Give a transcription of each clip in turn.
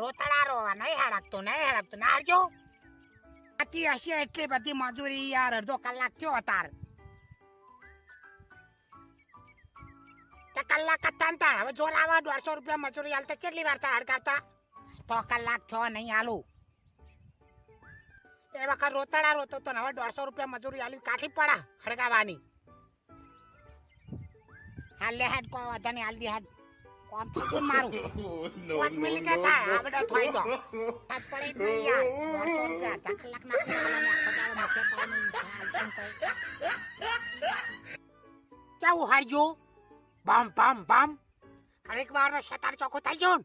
રોતડા રોવા નહીં હડકતો ના હડજો આતી હશે એટલી બધી મજૂરી યાર અડધો કલાક થયો અતાર તે કલાક તાંતા હવે જોર આવા 150 રૂપિયા મજૂરી હાલતા કેટલી વાર તા હડકાતા તો કલાક થયો નહીં હાલું એ વખત રોતડા રોતો તો હવે 150 રૂપિયા મજૂરી હાલી કાઠી પડા હડકાવાની હાલ લે હાડ કોઈ વાંધો નહીં હાલ દી હાડ કોમ થઈ મારું 5 મિનિટ થાય આવડે થઈ તો હાથ પડે નહીં યાર 150 રૂપિયા અડધા કલાક નાખી આલાને આખો દાડો મથે કેવું હાડજો બમ બમ બમ હરેક વાર નો શેતાર ચોખ્ખો થઈ ગયો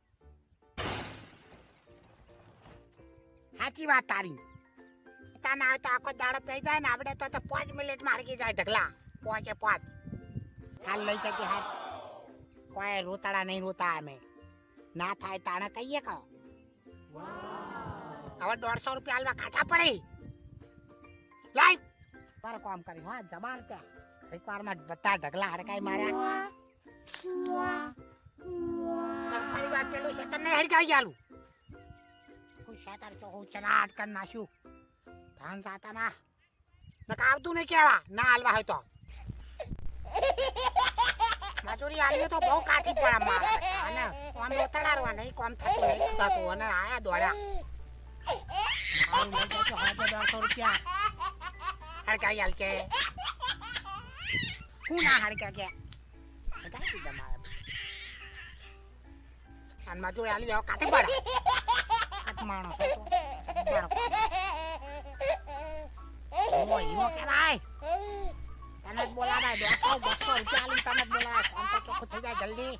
સાચી વાત તારી તાના આવે તો આખો દાડો પી જાય ને આવડે તો 5 મિનિટમાં હરકી જાય ઢગલા 5 હાલ લઈ જજે હાલ કોઈ રોતાડા નહીં રોતા અમે ના થાય તાણે કહીએ કહો હવે 150 રૂપિયા હાલવા ખાટા પડે લાઈ પર કામ કરી હા જમાર ત્યાં એક વારમાં બધા ઢગલા હડકાઈ માર્યા ફરી વાર પેલું શેતર નહીં હડકાઈ જાલું કોઈ શેતર ચોખ્ખું ચનાટ કરી નાખ્યું ધાન જાતા ના નકા આવતું નહીં કેવા ના હાલવા હોય તો મજૂરી આલી તો બહુ કાઠી પડા મારે અને કોમ રોતડારવા નહીં કોમ થતું અને આયા દોડ્યા આવું લઈ જજો 150 રૂપિયા હડકાઈ હાલ કે હું ના હડકા કે હડકાઈ દીધા મારે અને મજૂરી આલી હવે કાઠી પડા હાથ માણસ હીરો કેવાય તને જ બોલાવાય 200 રૂપિયા આલી તને જ બોલાવાય કોમ તો ચોખ્ખું થઈ જાય જલ્દી